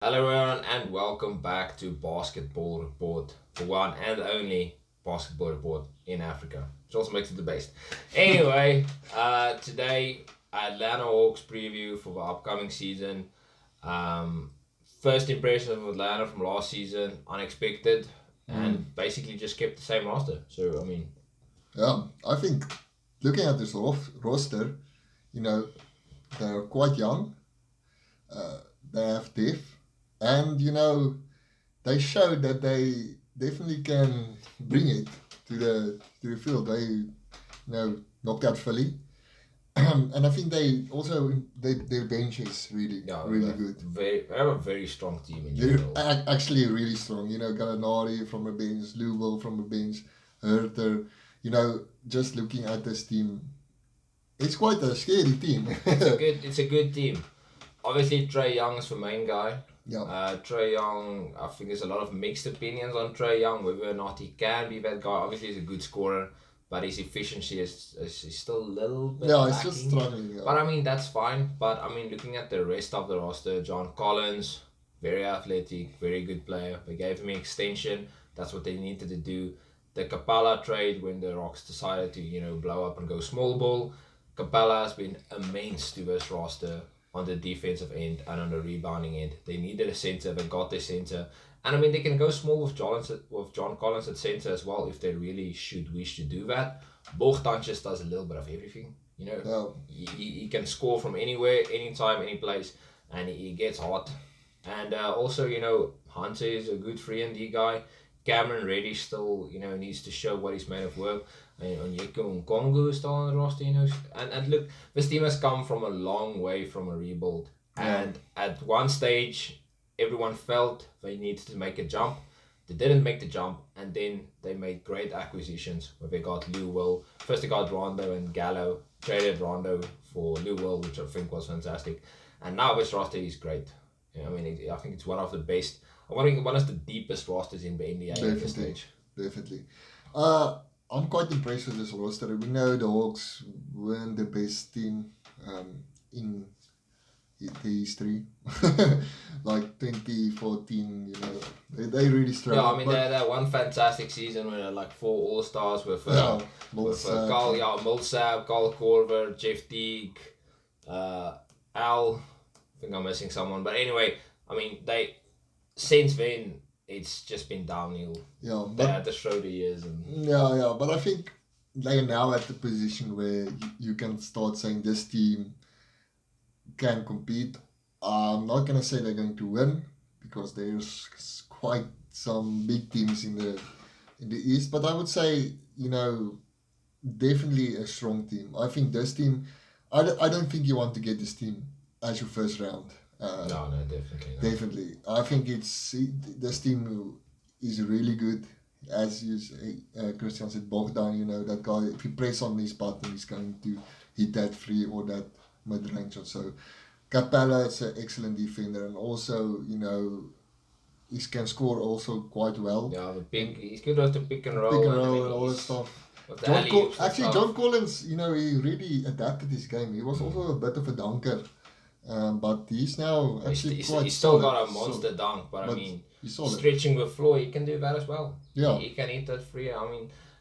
Hello everyone and welcome back to Basketball Report, the one and only basketball report in Africa, which also makes it the best. Anyway, today Atlanta Hawks preview for the upcoming season. Um, First impressions of Atlanta from last season, unexpected, and basically just kept the same roster. So Yeah, I think looking at this roster, you know, they're quite young, they have depth, and they showed that they definitely can bring it to the field. They knocked out Philly, and I think their bench is really good. They have a very strong team in They're general. actually really strong. Gallinari from a bench, Louisville from a bench, Herter. Just looking at this team, it's quite a scary team. It's a good team. Obviously, Trey Young is the main guy. Yeah. Trey Young, I think there's a lot of mixed opinions on Trey Young, whether or not he can be that guy. Obviously, he's a good scorer, but his efficiency is still a little bit Yeah, lacking. it's just struggling. Yeah. But that's fine. But looking at the rest of the roster, John Collins, very athletic, very good player. They gave him an extension. That's what they needed to do. The Capella trade, when the Rocks decided to blow up and go small ball, Capella has been immense to this roster on the defensive end and on the rebounding end. They needed a center. They got their center. And they can go small with John Collins at center as well if they really should wish to do that. Bogdan just does a little bit of everything. Yeah. He can score from anywhere, anytime, any place, and he gets hot. And also, Hunter is a good 3-and-D guy. Cameron Reddish still, needs to show what he's made of work. And Onyeka Nkongu is still on the roster, And look, this team has come from a long way from a rebuild. Yeah. And at one stage, everyone felt they needed to make a jump. They didn't make the jump, and then they made great acquisitions where they got Lou Will. First they got Rondo and Gallo, traded Rondo for Lou Will, which I think was fantastic. And now this roster is great. I think it's one of the best. I think one of the deepest rosters in the NBA at this stage. Definitely. I'm quite impressed with this roster. We know the Hawks weren't the best team in the history. Like 2014, they really struggled. Yeah, they had one fantastic season where they had like 4 All-Stars with Millsap, Carl Korver, Jeff Teague, Al. I think I'm missing someone. But anyway, they since then it's just been downhill. Yeah, They had to show the years. But I think they are now at the position where you can start saying this team can compete. I'm not gonna say they're going to win because there's quite some big teams in the East, but I would say definitely a strong team. I think this team. I don't think you want to get this team as your first round. No, definitely not. Definitely, I think this team is really good. As you say, Christian said, Bogdan. That guy. If you press on this button, he's going to hit that free or that mid range or so. Capella is an excellent defender, and also he can score also quite well. Yeah, he's good at the pick and roll. And all that stuff. John Collins, he really adapted his game. He was also a bit of a dunker, but he's now actually he's still got a monster dunk, but stretching the floor, he can do that as well. Yeah, he can hit that free.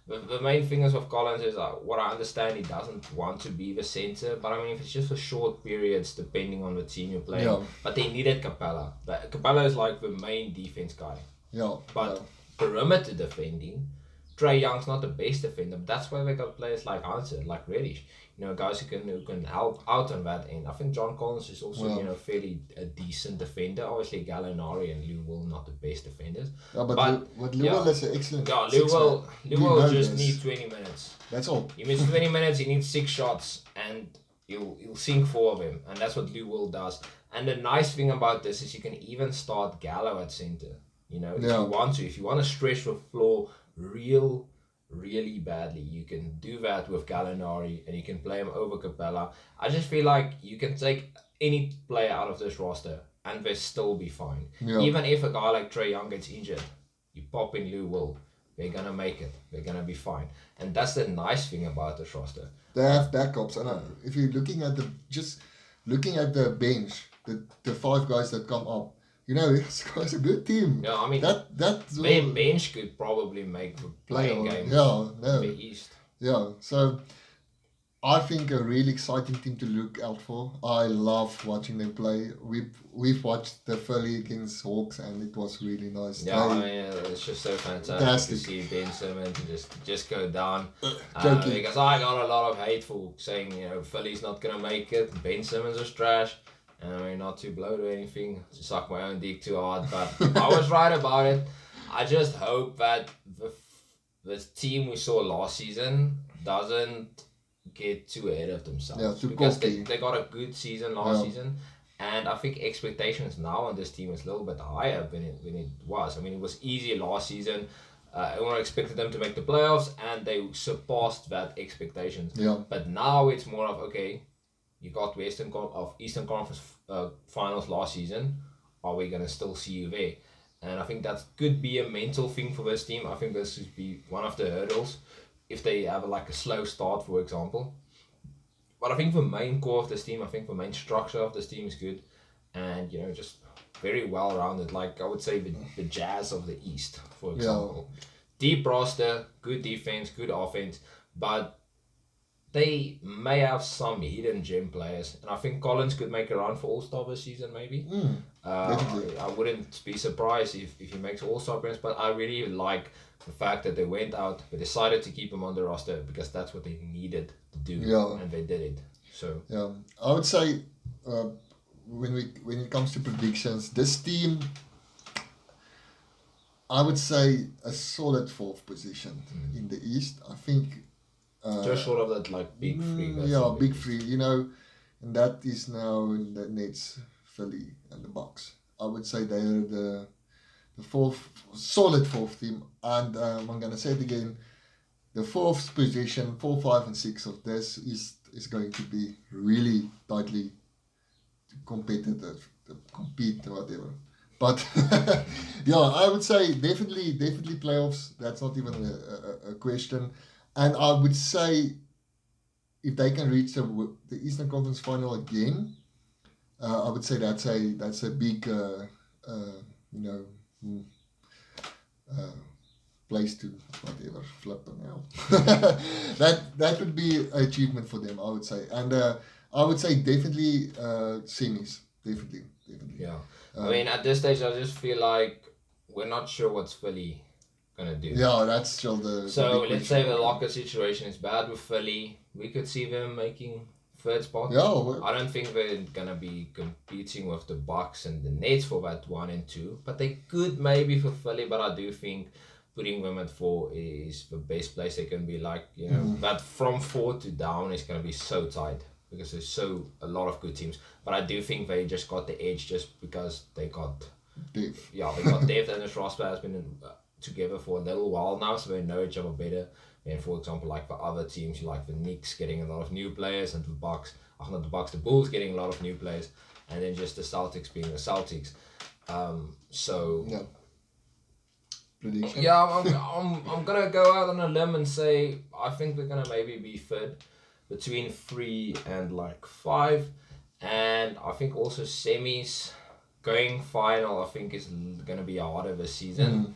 The main thing is with Collins is what I understand, he doesn't want to be the center, but if it's just for short periods, depending on the team you're playing. Yeah. But they needed Capella. Capella is like the main defense guy. Yeah. But perimeter defending, Trey Young's not the best defender, but that's why they got players like Hunter, like Reddish. Guys who can help out on that end. I think John Collins is also fairly a decent defender. Obviously Gallinari and Lou Will not the best defenders. Yeah, but Lou Will is an excellent. Yeah, Lou Will just needs 20 minutes. That's all. He needs 20 minutes. He needs 6 shots, and you'll sink 4 of them, and that's what Lou Will does. And the nice thing about this is you can even start Gallo at center. If you want to stretch the floor really badly, you can do that with Gallinari, and you can play him over Capella. I just feel like you can take any player out of this roster and they'll still be fine. Yeah. Even if a guy like Trey Young gets injured, you pop in Lou Will, they're gonna make it. They're gonna be fine, and that's the nice thing about this roster. They have backups. I know. If you're looking at the bench, the 5 guys that come up, it's a good team. Yeah, I mean, That their bench could probably make the playing games in the East. Yeah, so I think a really exciting team to look out for. I love watching them play. We've watched the Philly against Hawks, and it was really nice. Yeah, I mean, it's just so fantastic to see Ben Simmons just go down. Because I got a lot of hate for saying, Philly's not going to make it. Ben Simmons is trash. And I mean, not to blow to anything, to suck my own dick too hard, but I was right about it. I just hope that the team we saw last season doesn't get too ahead of themselves. Too because cocky. they got a good season last season. And I think expectations now on this team is a little bit higher than it was. I mean, it was easy last season. Everyone expected them to make the playoffs, and they surpassed that expectations. Yeah. But now it's more of, okay, you got Eastern Conference finals last season. Are we gonna still see you there? And I think that could be a mental thing for this team. I think this would be one of the hurdles if they have a slow start, for example. But I think the main core of this team, I think the main structure of this team is good, and just very well rounded. Like I would say the Jazz of the East, for example. Deep roster, good defense, good offense, but they may have some hidden gem players, and I think Collins could make a run for All-Star this season, maybe. I wouldn't be surprised if he makes All-Star appearance, but I really like the fact that they went out, they decided to keep him on the roster because that's what they needed to do, and they did it. So I would say when it comes to predictions, this team, I would say a solid fourth position in the East. I think. Just short of that, big three. Big three. And that is now in the Nets, Philly, and the Bucks. I would say they are the solid fourth team. And I'm gonna say it again: the fourth position, 4, 5, and 6 of this is going to be really tightly competitive, compete or whatever. But I would say definitely playoffs. That's not even a question. And I would say if they can reach the Eastern Conference final again, I would say that's a big place to whatever flip them out. that would be an achievement for them, I would say. And I would say definitely semis, definitely. Yeah, I mean at this stage I just feel like we're not sure what's Philly gonna do. Yeah, that's still the. So let's say the locker situation is bad with Philly, we could see them making third spot. Yeah, I don't think they're gonna be competing with the Bucks and the Nets for that 1 and 2, but they could maybe for Philly. But I do think putting them at 4 is the best place they can be. That from 4 to down is gonna be so tight because there's a lot of good teams. But I do think they just got the edge just because they got depth. Yeah, they got depth, and this roster has been together for a little while now, so they know each other better. And for example, for other teams, like the Knicks getting a lot of new players, and the Bulls getting a lot of new players, and then just the Celtics being the Celtics. Prediction. Yeah, I'm gonna go out on a limb and say I think we're gonna maybe be third, between 3 and 5, and I think also semis. Going final, I think is gonna be harder this season.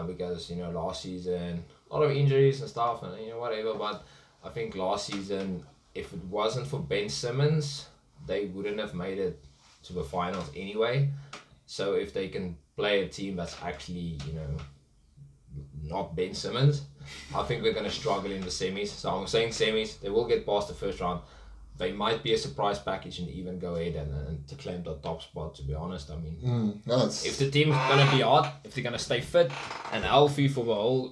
Because last season a lot of injuries and stuff and whatever, but I think last season if it wasn't for Ben Simmons they wouldn't have made it to the finals anyway. So if they can play a team that's actually not Ben Simmons, I think we're going to struggle in the semis. So I'm saying semis, they will get past the first round. They might be a surprise package and even go ahead and to claim the top spot, to be honest. I mean, if the team's going to be hot, if they're going to stay fit and healthy for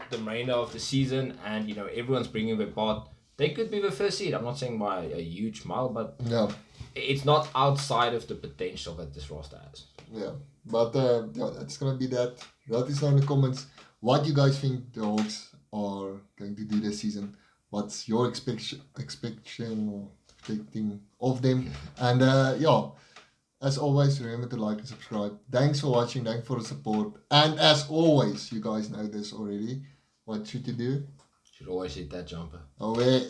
the remainder of the season, and everyone's bringing their part, they could be the first seed. I'm not saying by a huge mile, but it's not outside of the potential that this roster has. Yeah, but that's going to be that. Let us know in the comments what you guys think the Hawks are going to do this season. What's your expectation of them? And as always, remember to like and subscribe. Thanks for watching, thanks for the support, and as always, you guys know this already, what should you do? Should always hit that jumper. Away.